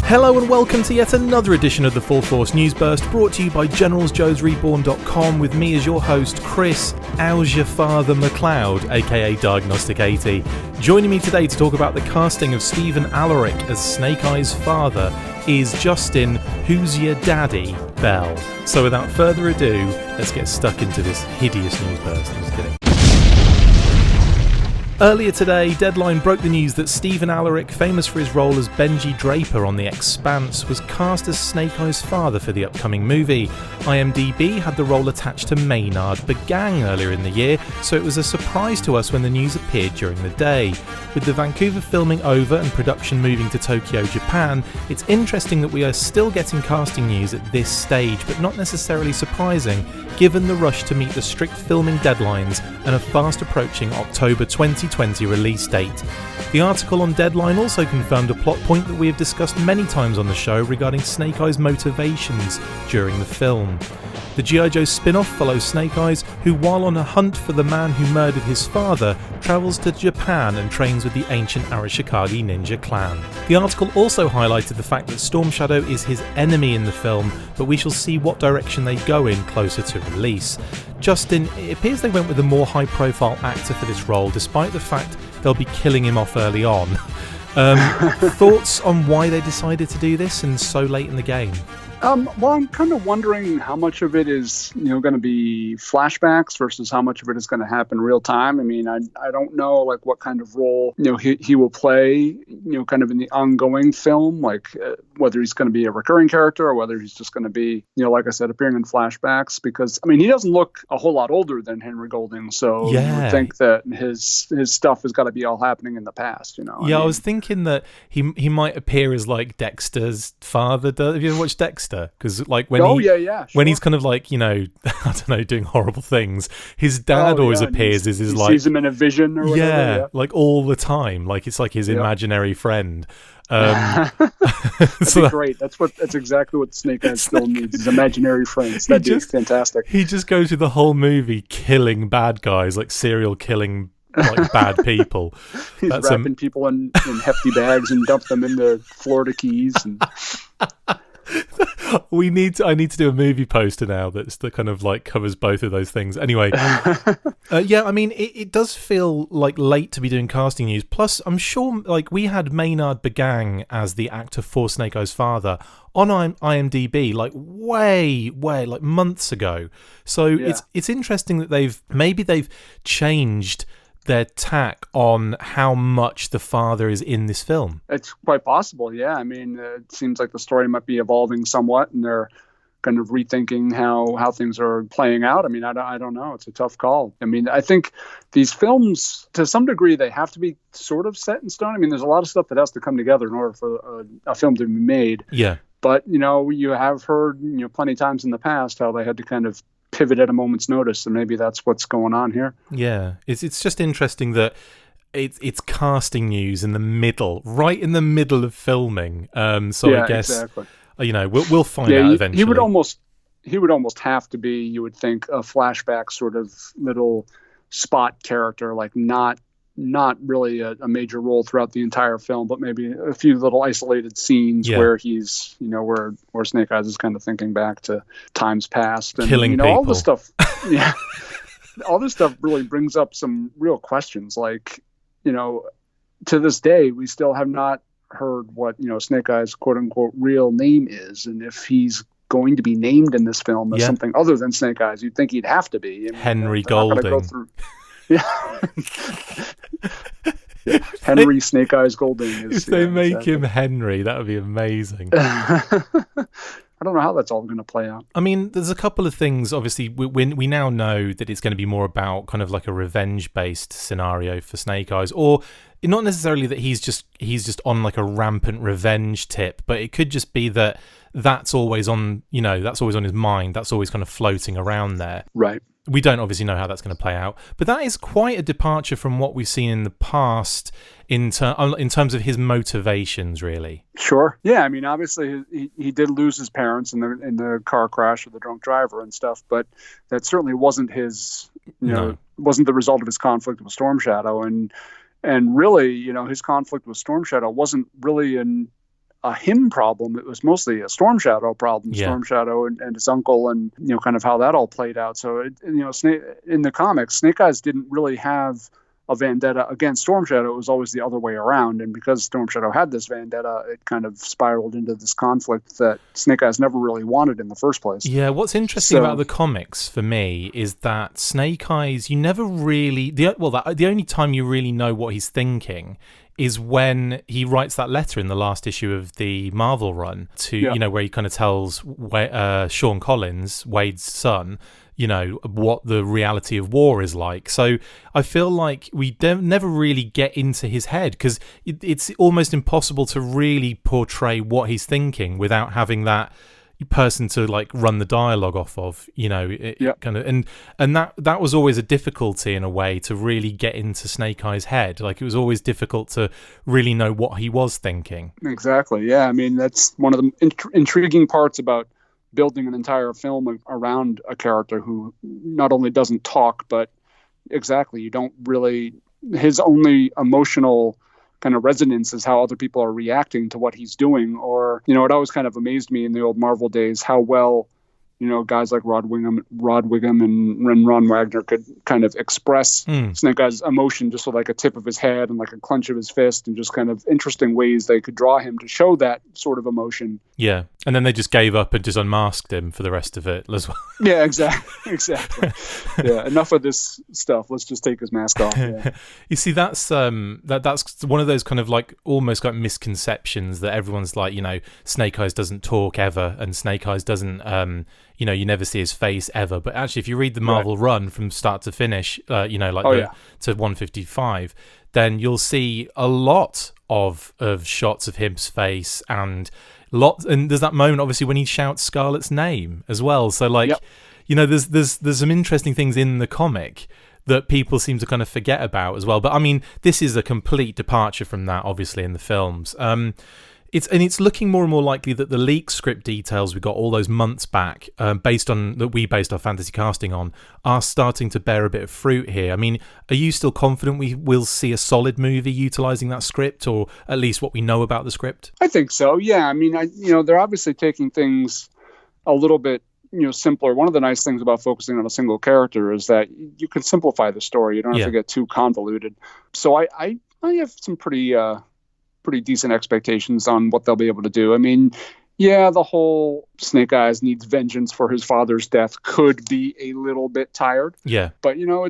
Hello and welcome to yet another edition of the Full Force News Burst, brought to you by GeneralsJoes Reborn.com, with me as your host, Chris "How's your Father McLeod, aka Diagnostic 80. Joining me today to talk about the casting of Stephen Allerick as Snake Eyes' father is Justin "Who's Your Daddy" Bell. So without further ado, let's get stuck into this hideous news burst. I'm just kidding. Earlier today, Deadline broke the news that Stephen Allerick, famous for his role as Benji Draper on The Expanse, was cast as Snake Eyes' father for the upcoming movie. IMDb had the role attached to Maynard Begang earlier in the year, so it was a surprise to us when the news appeared during the day. With the Vancouver filming over and production moving to Tokyo, Japan, it's interesting that we are still getting casting news at this stage, but not necessarily surprising, given the rush to meet the strict filming deadlines and a fast approaching October 2020 release date. The article on Deadline also confirmed a plot point that we have discussed many times on the show regarding Snake Eyes' motivations during the film. The G.I. Joe spin-off follows Snake Eyes, who, while on a hunt for the man who murdered his father, travels to Japan and trains with the ancient Arashikage ninja clan. The article also highlighted the fact that Storm Shadow is his enemy in the film, but we shall see what direction they go in closer to release. Justin, it appears they went with a more high-profile actor for this role, despite the fact they'll be killing him off early on. Thoughts on why they decided to do this and so late in the game? Well, I'm kind of wondering how much of it is, going to be flashbacks versus how much of it is going to happen real time. I mean, I don't know, like, what kind of role, he will play, kind of in the ongoing film, like whether he's going to be a recurring character or whether he's just going to be, like I said, appearing in flashbacks. Because, I mean, he doesn't look a whole lot older than Henry Golding, so you would think that his stuff has got to be all happening in the past, I was thinking that he might appear as, like, Dexter's father. Have you ever watched Dexter? Because like when when he's kind of like, I don't know, doing horrible things, his dad always appears as his, like, sees him in a vision or whatever. Like all the time, like it's like his imaginary friend. That'd be great. That's exactly what Snake Eyes still needs, is imaginary friends. That'd be fantastic. He just goes through the whole movie killing bad guys, like serial killing, like bad people. He's wrapping people in hefty bags and dump them into Florida Keys. And I need to do a movie poster now that kind of like covers both of those things. Anyway, I mean, it does feel like late to be doing casting news. Plus, I'm sure like we had Maynard Begang as the actor for Snake Eyes' father on IMDb like way like months ago. So it's interesting that they've changed their tack on how much the father is in this film. It's quite possible, yeah. I mean, it seems like the story might be evolving somewhat, and they're kind of rethinking how things are playing out. I mean, I don't know. It's a tough call. I mean, I think these films, to some degree, they have to be sort of set in stone. I mean, there's a lot of stuff that has to come together in order for a film to be made. Yeah. But, you have heard, plenty of times in the past how they had to kind of pivot at a moment's notice, and maybe that's what's going on here. Yeah, it's just interesting that it's casting news right in the middle of filming. So I guess exactly. We'll find out eventually. He would almost have to be, you would think, a flashback sort of little spot character, like not really a major role throughout the entire film, but maybe a few little isolated scenes where he's, where Snake Eyes is kind of thinking back to times past and killing people. All this stuff. Yeah, all this stuff really brings up some real questions. Like, to this day, we still have not heard what Snake Eyes' quote unquote real name is, and if he's going to be named in this film as something other than Snake Eyes, you'd think he'd have to be Henry Golding. Henry Snake Eyes Golding is. If they make him Henry, that would be amazing. I don't know how that's all going to play out. I mean, there's a couple of things. Obviously, we now know that it's going to be more about kind of like a revenge-based scenario for Snake Eyes, or not necessarily that he's just on like a rampant revenge tip, but it could just be that that's always on. That's always on his mind. That's always kind of floating around there. Right. We don't obviously know how that's going to play out, but that is quite a departure from what we've seen in the past in terms of his motivations, really. Sure. Yeah. I mean, obviously he did lose his parents in the car crash with the drunk driver and stuff, but that certainly wasn't wasn't the result of his conflict with Storm Shadow. And really, his conflict with Storm Shadow wasn't really a him problem. It was mostly a Storm Shadow problem. Yeah. Storm Shadow and his uncle, and kind of how that all played out. So Snake in the comics, Snake Eyes didn't really have a vendetta against Storm Shadow. It was always the other way around. And because Storm Shadow had this vendetta, it kind of spiraled into this conflict that Snake Eyes never really wanted in the first place. Yeah, what's interesting about the comics for me is that Snake Eyes, you never really... the only time you really know what he's thinking is when he writes that letter in the last issue of the Marvel run to, where he kind of tells Sean Collins, Wade's son, what the reality of war is like. So I feel like we never really get into his head, because it's almost impossible to really portray what he's thinking without having that person to like run the dialogue off of, kind of, and that was always a difficulty in a way to really get into Snake Eyes' head. Like, it was always difficult to really know what he was thinking. Exactly. Yeah. I mean, that's one of the intriguing parts about building an entire film around a character who not only doesn't talk, but you don't really, his only emotional kind of resonance is how other people are reacting to what he's doing. Or, it always kind of amazed me in the old Marvel days how well, guys like Rod Wiggum and Ron Wagner could kind of express Snake Eyes' emotion just with like a tip of his head and like a clench of his fist, and just kind of interesting ways they could draw him to show that sort of emotion. Yeah. And then they just gave up and just unmasked him for the rest of it as well. Yeah, exactly. Yeah, enough of this stuff. Let's just take his mask off. Yeah. You see, that's one of those kind of like almost like misconceptions that everyone's like, Snake Eyes doesn't talk ever, and Snake Eyes doesn't, you never see his face ever. But actually, if you read the Marvel run from start to finish, to 155, then you'll see a lot of shots of his face, and there's that moment obviously when he shouts Scarlet's name as well. So like, there's some interesting things in the comic that people seem to kind of forget about as well. But I mean, this is a complete departure from that, obviously, in the films. It's looking more and more likely that the leaked script details we got all those months back, based our fantasy casting on, are starting to bear a bit of fruit here. I mean, are you still confident we will see a solid movie utilising that script, or at least what we know about the script? I think so. Yeah. I mean, they're obviously taking things a little bit simpler. One of the nice things about focusing on a single character is that you can simplify the story. You don't have to get too convoluted. So I have some pretty decent expectations on what they'll be able to do. I mean, the whole Snake Eyes needs vengeance for his father's death could be a little bit tired. Yeah. But, I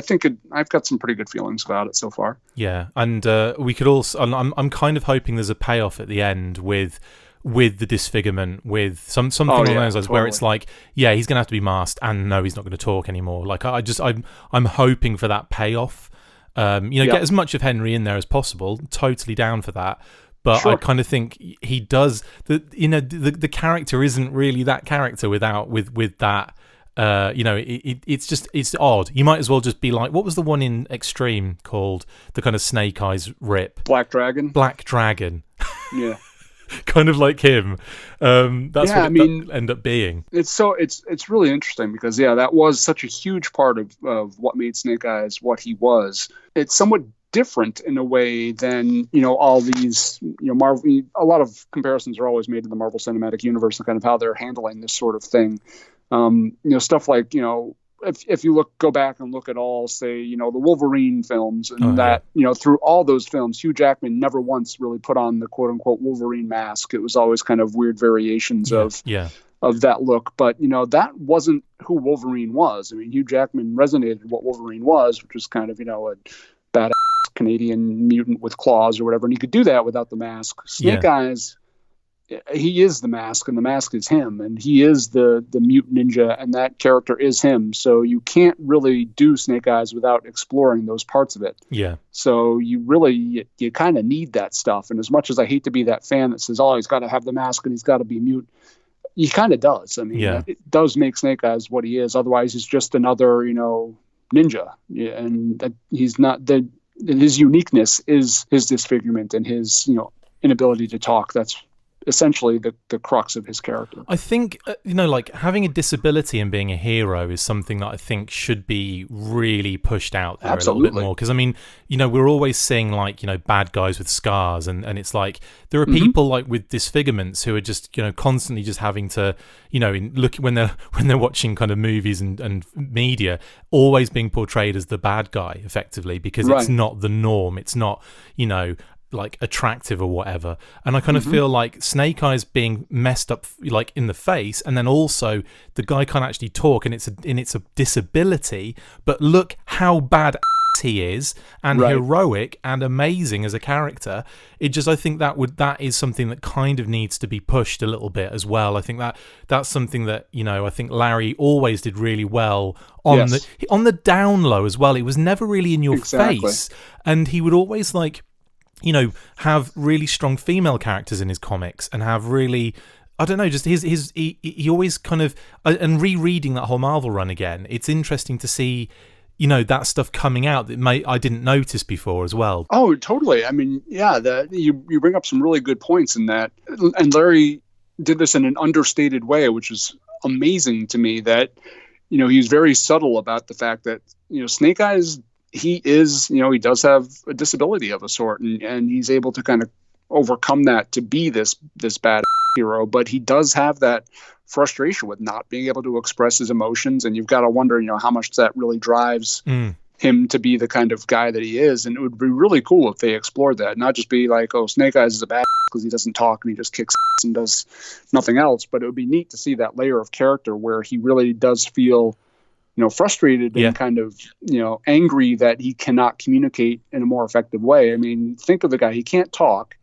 think I've got some pretty good feelings about it so far. Yeah. And we could also, I'm kind of hoping there's a payoff at the end with the disfigurement, with something along those lines, where it's like, he's going to have to be masked, and no, he's not going to talk anymore. Like, I'm hoping for that payoff. Get as much of Henry in there as possible. Totally down for that. But I kind of think he does. The character isn't really that character with that. It's odd. You might as well just be like, what was the one in Extreme called? The kind of Snake Eyes rip. Black Dragon. Yeah. Kind of like him. That's what it end up being. It's really interesting because that was such a huge part of what made Snake Eyes what he was. It's somewhat different in a way than all these Marvel. A lot of comparisons are always made to the Marvel Cinematic Universe and kind of how they're handling this sort of thing. Stuff like if you go back and look at all, say, the Wolverine films, and through all those films, Hugh Jackman never once really put on the quote unquote Wolverine mask. It was always kind of weird variations of that look. But, that wasn't who Wolverine was. I mean, Hugh Jackman resonated what Wolverine was, which was kind of, a badass Canadian mutant with claws or whatever. And he could do that without the mask. Snake Eyes, he is the mask, and the mask is him, and he is the mutant ninja, and that character is him. So you can't really do Snake Eyes without exploring those parts of it. Yeah. So you kind of need that stuff. And as much as I hate to be that fan that says, oh, he's got to have the mask and he's got to be mute, he kind of does. I mean, it does make Snake Eyes what he is. Otherwise, he's just another, ninja. Yeah, and he's not his uniqueness is his disfigurement and his, inability to talk. That's essentially the crux of his character. I think, like having a disability and being a hero is something that I think should be really pushed out there a little bit more. Because, I mean, we're always seeing like, bad guys with scars. And it's like there are people like with disfigurements who are just, constantly just having to, look when they're watching kind of movies and media, always being portrayed as the bad guy effectively, because it's not the norm. It's not, like attractive or whatever. And I kind of feel like Snake Eyes being messed up like in the face, and then also the guy can't actually talk, and it's a disability, but look how bad he is, and heroic and amazing as a character. I think that is something that kind of needs to be pushed a little bit as well. I think that's something that I think Larry always did really well on the down low as well. It was never really in your face, and he would always like have really strong female characters in his comics, and have really, I don't know, just he always kind of, and rereading that whole Marvel run again, it's interesting to see, that stuff coming out that I didn't notice before as well. Oh, totally. I mean, you bring up some really good points in that, and Larry did this in an understated way, which is amazing to me, that, he was very subtle about the fact that, Snake Eyes, he does have a disability of a sort, and he's able to kind of overcome that to be this bad hero, but he does have that frustration with not being able to express his emotions, and you've got to wonder, how much that really drives him to be the kind of guy that he is. And it would be really cool if they explored that, not just be like, oh, Snake Eyes is a bad because he doesn't talk and he just kicks and does nothing else, but it would be neat to see that layer of character where he really does feel frustrated and kind of, angry that he cannot communicate in a more effective way. I mean, think of the guy, he can't talk,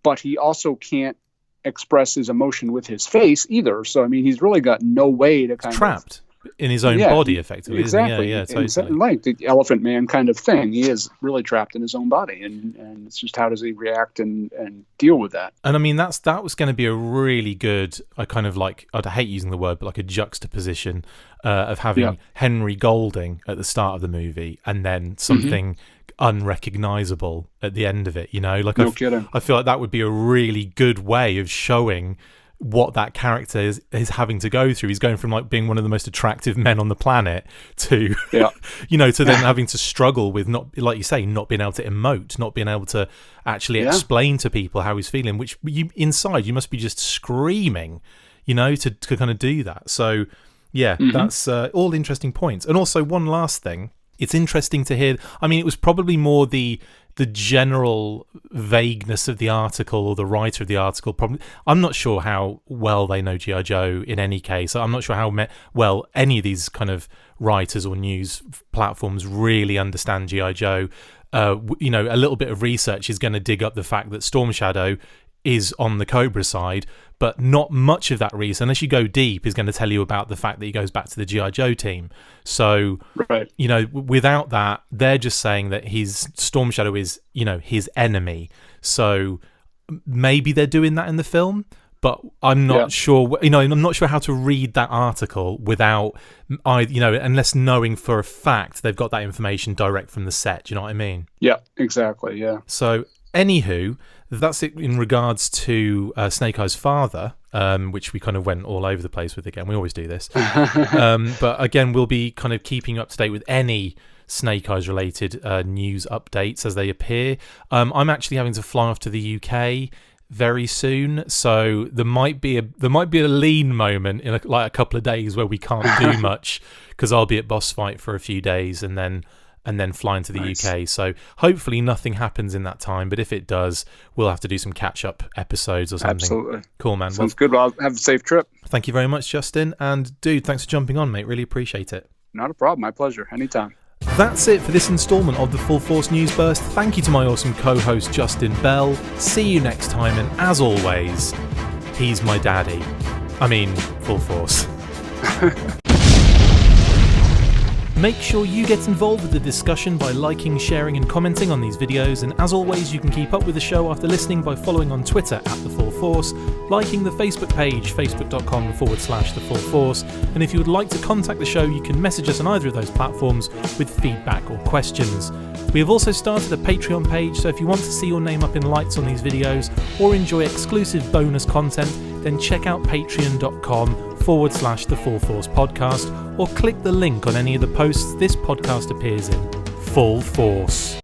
but he also can't express his emotion with his face either. So, I mean, he's really got no way to kind trapped in his own body, effectively. Exactly. Totally. Exactly. Like the Elephant Man kind of thing. He is really trapped in his own body, and it's just how does he react and deal with that? And I mean, that was going to be a really good, I kind of like, I'd hate using the word, but like a juxtaposition of having Henry Golding at the start of the movie, and then something unrecognizable at the end of it. Like no kidding. I feel like that would be a really good way of showing what that character is having to go through. He's going from like being one of the most attractive men on the planet to to then having to struggle with, not, like you say, not being able to emote, not being able to actually explain to people how he's feeling, which inside you must be just screaming, to kind of do that. So that's all interesting points. And also one last thing, it's interesting to hear, I mean, it was probably more the general vagueness of the article, or the writer of the article. Probably, I'm not sure how well they know G.I. Joe in any case. I'm not sure how well any of these kind of writers or news platforms really understand G.I. Joe. A little bit of research is going to dig up the fact that Storm Shadow is on the Cobra side, but not much of that research, unless you go deep, is going to tell you about the fact that he goes back to the G.I. Joe team. So, without that, they're just saying that his Storm Shadow is, his enemy. So maybe they're doing that in the film, but I'm not sure. I'm not sure how to read that article without, unless knowing for a fact they've got that information direct from the set. Do you know what I mean? Yeah, exactly. Yeah. So, anywho, that's it in regards to Snake Eyes' father, which we kind of went all over the place with again. We always do this. But again, we'll be kind of keeping up to date with any Snake Eyes related news updates as they appear. I'm actually having to fly off to the UK very soon, so there might be a lean moment in a couple of days where we can't do much, because I'll be at Boss Fight for a few days and then flying to the UK. So hopefully nothing happens in that time, but if it does, we'll have to do some catch-up episodes or something. Absolutely. Cool, man. Sounds good. Well, have a safe trip. Thank you very much, Justin. And dude, thanks for jumping on, mate. Really appreciate it. Not a problem. My pleasure. Anytime. That's it for this instalment of the Full Force News Burst. Thank you to my awesome co-host, Justin Bell. See you next time, and as always, he's my daddy. I mean, Full Force. Make sure you get involved with the discussion by liking, sharing and commenting on these videos, and as always, you can keep up with the show after listening by following on Twitter @TheFullForce. Force, liking the Facebook page, facebook.com/The Full Force, and if you would like to contact the show, you can message us on either of those platforms with feedback or questions. We have also started a Patreon page, so if you want to see your name up in lights on these videos or enjoy exclusive bonus content, then check out patreon.com/The Full Force Podcast, or click the link on any of the posts this podcast appears in. Full Force.